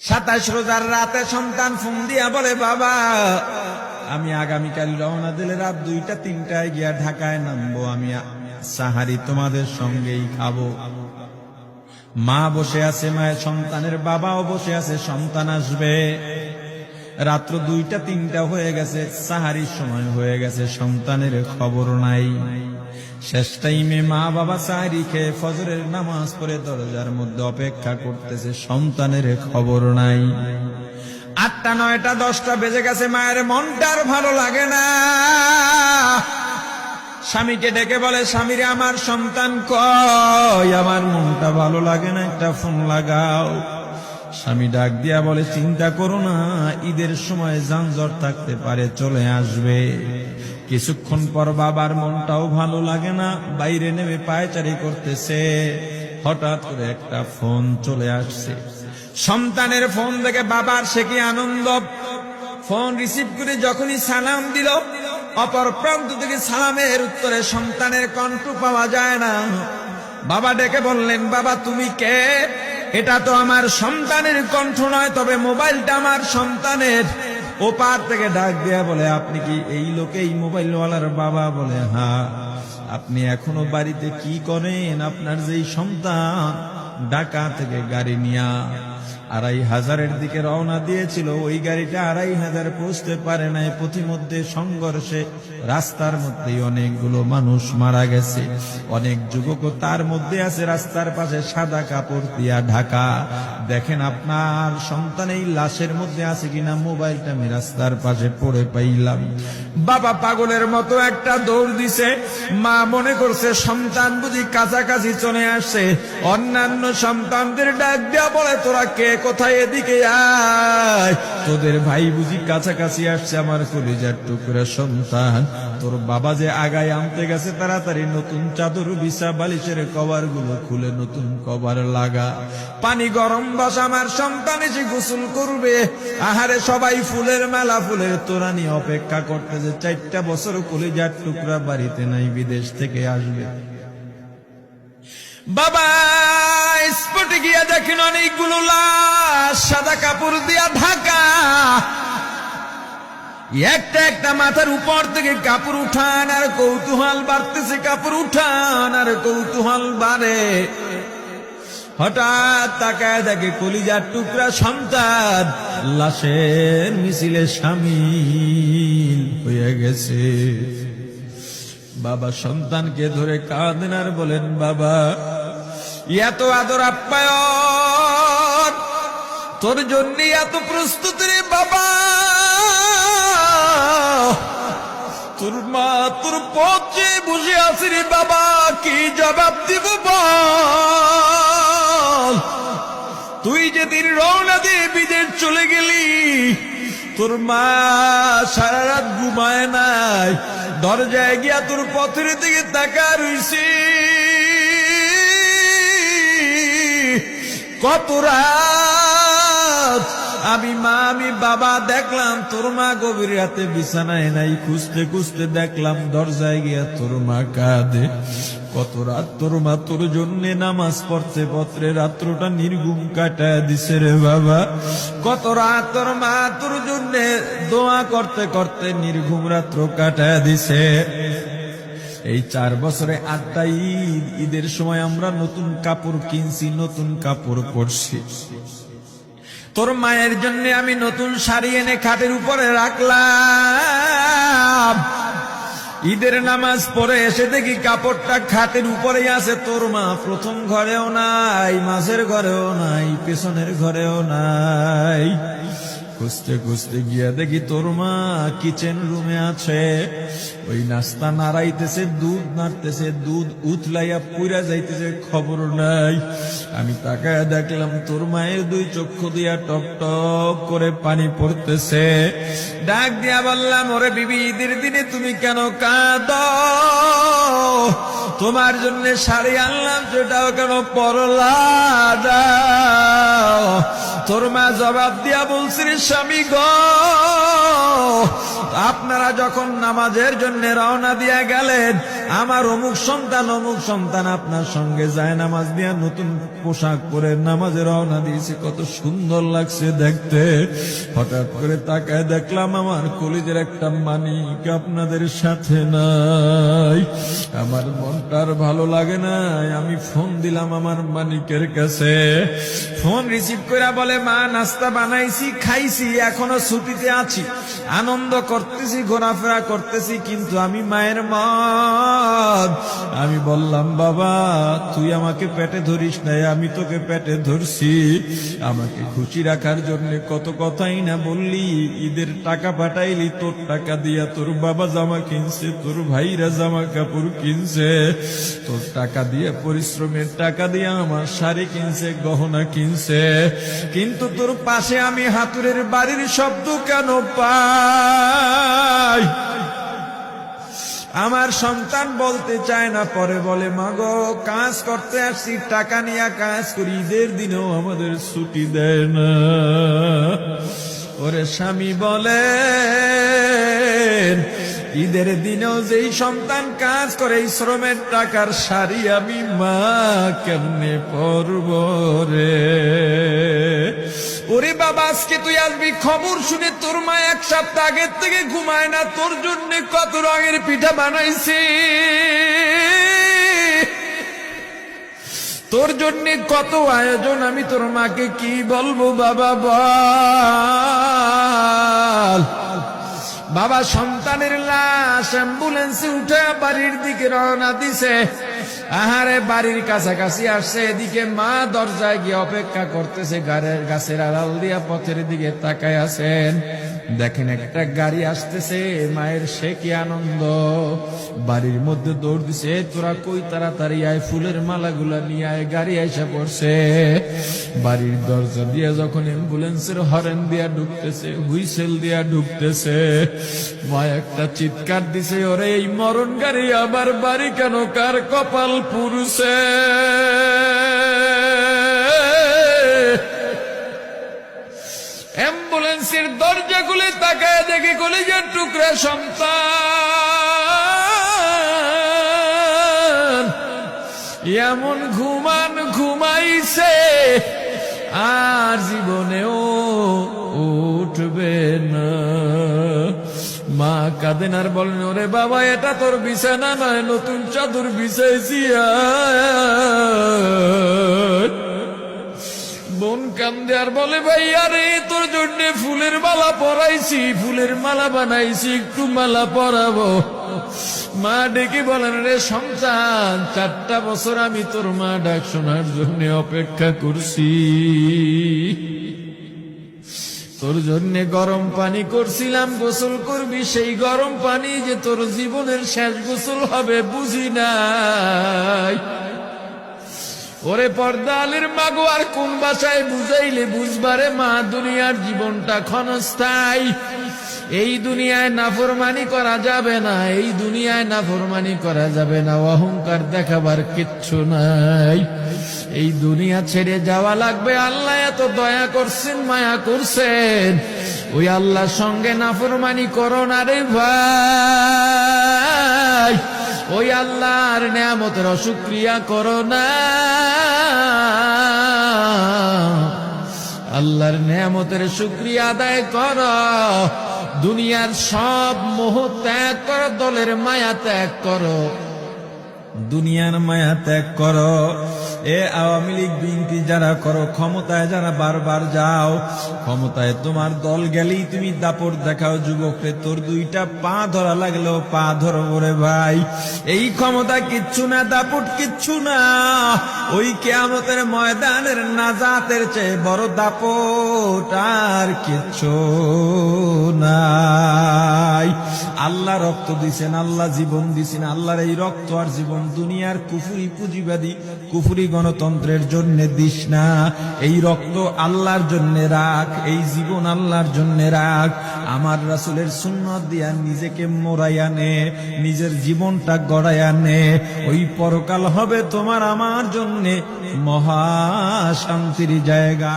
27 রোজার রাতে সন্তান ফোন দিয়া বলে, বাবা আমি আগামীকাল রওনা দিলে রাত 2টা-3টায় গিয়া ঢাকায় নামবো, আমি সাহারি তোমাদের সঙ্গেই খাবো। মা বসে আছে, মায়ের সন্তানের বাবাও বসে আছে, সন্তান আসবে। রাত্র 2টা-3টা হয়ে গেছে, সাহারির সময় হয়ে গেছে, সন্তানের খবর নাই। শেষ টাইমে মা বাবা সাহারি খেয়ে ফজরের নামাজ পড়ে দরজার মধ্যে অপেক্ষা করতেছে, সন্তানের খবর নাই। 8টা, 9টা, 10টা বেজে গেছে, মায়ের মনটা আর ভালো লাগে না। স্বামীকে ডেকে বলে, স্বামীরে আমার সন্তান কই, আমার মনটা ভালো লাগে না, একটা ফোন লাগাও। স্বামী ডাক দিয়া বলে, চিন্তা করো না, ঈদের সময় যানজট থাকতে পারে, চলে আসবে। কিছুক্ষণ পর বাবার মনটাও ভালো লাগে না, বাইরে নেমে পায়চারি করতেছে। হঠাৎ করে একটা ফোন চলে আসছে। সন্তানের ফোন দেখে বাবার সে কি আনন্দ। ফোন রিসিভ করে যখনই সালাম দিল, অপর প্রান্ত থেকে সালামের উত্তরে সন্তানের কণ্ঠ পাওয়া যায় না। বাবা ডেকে বললেন, বাবা তুমি কে? এটা তো আমার সন্তানের কণ্ঠ নয়, তবে মোবাইলটা আমার সন্তানের। ওপার থেকে ডাক দেয়া বলে, আপনি কি এই লোকে, এই মোবাইলওয়ালার বাবা? বলে, হ্যাঁ। আপনি এখনো বাড়িতে কি করেন? আপনার যেই সন্তান ঢাকা থেকে গাড়ি নিয়া 2500-এর দিকে রওনা দিয়েছিল, ওই গাড়িটা 2500 পৌঁছতে পারে নাই। পথিমধ্যে সংঘর্ষে রাস্তার মধ্যেই অনেকগুলো মানুষ মারা গেছে, অনেক যুবকও তার মধ্যে আছে। রাস্তার পাশে সাদা কাপড় দিয়া ঢাকা। দেখেন আপনার সন্তান এই লাশের মধ্যে আছে কিনা। মোবাইলটা আমি রাস্তার পাশে পড়ে পাইলাম। বাবা পাগলের মতো একটা দৌড় দিছে। মা মনে করছে সন্তান বুঝি কাছাকাছি চলে আসছে। অন্যান্য সন্তানদের ডাক দেয়া বলে, তোরা কে, কোথায়, এদিকে আয়, তোদের ভাই বুঝি কাছাকাছি আসছে। আমার কলিজার টুকরা সন্তান, তোর বাবা যে আগায় আনতে গেছে, তাড়াতাড়ি নতুন চাদর বিছা, বালিশের কভার গুলো খুলে নতুন কভার লাগা, পানি গরম বস, আমার সন্তান এসে গোসল করবে। আহারে সবাই ফুলের মেলা, ফুলের তোড়া নিয়ে অপেক্ষা করতেছে। 4টা বছর কলিজার টুকরা বাড়িতে নাই, বিদেশ থেকে আসবে। বাবা স্পটে গিয়া দেখেন অনেকগুলো লাশ সাদা কাপড় দিয়া ঢাকা। একটা একটা মাথার উপর থেকে কাপড় উঠান আর কৌতূহল বাড়তেছে, কাপড় উঠান আর কৌতূহল বাড়ে। হঠাৎ তাকায় দেখে কলিজার টুকরা সন্তান লাশের মিছিলে শামিল হয়ে গেছে। বাবা সন্তানকে ধরে কাঁদেন আর বলেন, বাবা এত আদর আপ্যায়ন তোর জন্য, এত প্রস্তুতি রে বাবা। তোর মা তোর পথে বসে আছে রে বাবা, কি জবাব দিব বল? তুই যেদিন রওনা দিয়ে বিদেশ চলে গেলি, তোর মা সারা রাত ঘুমায় নাই, দরজায় গিয়া তোর পথের দিকে তাকা রইছি। কত রাত আমি মা, আমি বাবা দেখলাম তোর মা গভীর রাতে বিছানায় নাই। খুঁজতে খুঁজতে দেখলাম দরজায় গিয়া তোর মা কাঁদে। কত রাত তোর মা তোর জন্য নামাজ পড়তে পড়তে রাত্রটা নির্ঘুম কাটায় দিছে রে বাবা। কত রাত তোর মা তোর জন্য দোয়া করতে করতে নির্ঘুম রাত্র কাটায় দিছে। এই 4 বছরে 8টা ঈদ, ঈদের সময় আমরা নতুন কাপড় কিনছি, নতুন কাপড় পরছি। তোর মায়ের জন্য আমি নতুন শাড়ি এনে খাটের উপরে রাখলাম। ঈদের নামাজ পড়ে এসে দেখি কাপড়টা খাটের উপরেই আছে। তোর মা প্রথম ঘরেও নাই, মাঝের ঘরেও নাই, পেছনের ঘরেও নাই। খুঁজতে খুঁজতে গিয়া দেখি তোর মা কিচেন রুমে আছে। ওই নাস্তা নাড়াইতেছে, দুধ নাড়তেছে, দুধ উতলাইয়া পুইরা যাইতেছে, খবর নাই। আমি তাকায় দেখলাম তোর মায়ের 2 চক্ষু দিয়া টপ টপ করে পানি পড়তেছে। ডাক দিয়া বললাম, ওরে বিবি, ঈদের দিনে তুমি কেন কাঁদো? তোমার জন্য শাড়ি আনলাম, সেটাও কেন পরলা না? তোর মা জবাব দিয়া বলছি, স্বামী গো, আপনারা যখন নামাজের জন্য রওনা দিয়া গেলেন, আমার অমুক সন্তান আপনার সঙ্গে যায় নামাজ দিয়া নতুন পোশাক পরে নামাজে রওনা দিয়েছে, কত সুন্দর লাগছে দেখতে। হঠাৎ করে তাকায় দেখলাম আমার কলিজের একটা মানিক আপনাদের সাথে নাই। আমার মনটার ভালো লাগে নাই। আমি ফোন দিলাম আমার মানিকের কাছে, ফোন রিসিভ করে বলে, মা নাস্তা বানাইছি, খাইছি, এখনো ছুটিতে আছি, আনন্দ করতেছি, ঘোরাফেরা করতেছি, কিন্তু আমি মায়ের মন। আমি বললাম, বাবা তুই আমাকে পেটে ধরিস নাই, আমি তোকে পেটে ধরছি। আমাকে খুশি রাখার জন্য কত কথাই না বললি, ঈদের টাকা পাঠাইলি, তোর টাকা দিয়া তোর বাবা জামা কিনছে, তোর ভাইরা জামা কাপড় কিনছে, তোর টাকা দিয়ে পরিশ্রমের টাকা দিয়ে আমার শাড়ি কিনছে, গহনা কিনছে, কিন্তু তোর পাশে আমি হাতুড়ের বাড়ির শব্দ কেন পাই? আমার সন্তান বলতে চায় না, পরে বলে, মাগো কাজ করতে আসছি, টাকা নিয়ে কাজ করি, ঈদের দিনেও আমাদের ছুটি দেয় না। ওরে স্বামী বলে, ঈদের দিনেও যেই সন্তান কাজ করে, এই শ্রমের টাকার শাড়ি আমি মা কেমনে পরব রে? ওরে বাবা, আজকে তুই আসবি, খবর শুনে তোর মা এক সপ্তাহ আগের থেকে ঘুমায় না, তোর জন্য কত রঙের পিঠা বানাইছি, তোর জন্য কত আয়োজন, আমি তোর মাকে কি বলবো বাবা বল। বাবা সন্তানের লাশ অ্যাম্বুলেন্সে উঠে বাড়ির দিকে রওনা দিছে। আহারে বাড়ির কাছাকাছি আসছে, এদিকে মা দরজায় গিয়ে অপেক্ষা করতেছে, গাছের আড়াল দিয়া পথের দিকে তাকায় আছেন। দেখেন একটা গাড়ি আসতেছে, মায়ের সে কি আনন্দ, বাড়ির মধ্যে দৌড় দিছে, তোরা কই তাড়াতাড়ি আয়, ফুলের মালাগুলা নিয়ে আয়, গাড়ি এসে পড়ছে। বাড়ির দরজা দিয়ে যখন অ্যাম্বুলেন্সের হরেন দিয়া ঢুকতেছে, হুইসেল দিয়া ঢুকতেছে, মা একটা চিৎকার দিছে, ওরে এই মরণ গাড়ি আবার বাড়ি কেন, কার কপাল পুরুষে? অ্যাম্বুলেন্সের দরজা খুলে তাকায় দেখি কলিজার টুকরা সন্তান এমন ঘুমাইছে, আর জীবনেও উঠবে না। মা কাঁদেন আর বলেন, ওরে বাবা এটা তোর বিছানা নয়, নতুন চাদর বিছাইছি। বোন কান্দে আর বলে, ভাই আরে তোর জন্য ফুলের মালা পরাইছি, ফুলের মালা বানাইছি, একটু মালা পরাবো। মা ডেকে বলেন, রে সন্তান, 4টা বছর আমি তোর মা ডাক শোনার জন্য অপেক্ষা করছি, তোর জন্য গরম পানি করছিলাম, গোসল করবি, সেই গরম পানি যে তোর জীবনের শেষ গোসল হবে বুঝি নাই। ওরে পর্দালের মাগো, আর কোন ভাষায় বুঝাইলে বুঝবারে মা, দুনিয়ার জীবনটা ক্ষণস্থায়ী, এই দুনিয়ায় নাফরমানি করা যাবে না, এই দুনিয়ায় নাফরমানি করা যাবে না, অহংকার দেখাবার কিচ্ছু নাই, এই দুনিয়া ছেড়ে যাওয়া লাগবে। আল্লাহ এত দয়া করছেন, মায়া করছেন, ওই আল্লাহর সঙ্গে নাফরমানি করো না রে ভাই, ওই আল্লাহর নেয়ামতের অশুকরিয়া করো না, আল্লাহর নেয়ামতের শুকরিয়া আদায় করো, দুনিয়ার সব মোহ ত্যাগ করো, দলের মায়া ত্যাগ করো, দুনিয়ার মায়া ত্যাগ করো। এ আওয়ামী লীগ বিএনপি যারা করো, ক্ষমতায় যারা বারবার যাও, ক্ষমতায় তোমার দল গেলেই তুমি দাপট দেখাও, যুবকরে তোর 2টা পা ধরা লাগলেও পা ধরো রে ভাই, এই ক্ষমতা কিচ্ছু না, দাপট কিচ্ছু না, ওই কিয়ামতের ময়দানের নাজাতের চেয়ে বড় দাপট আর কিচ্ছু নাই। আল্লাহ রক্ত দিছেন, আল্লাহ জীবন দিছেন, আল্লাহর এই রক্ত আর জীবন দুনিয়ার কুফরি পুঁজিবাদী কুফরি গণতন্ত্রের জন্য দিস না, এই রক্ত আল্লাহর জন্য রাখ, এই জীবন আল্লাহর জন্য রাখ। আমার রাসূলের সুন্নাত দিয়া নিজেকে মোড়াইয়া নে, নিজের জীবনটা গড়াইয়া নে, ওই পরকাল হবে তোমার আমার জন্য মহা শান্তির জায়গা।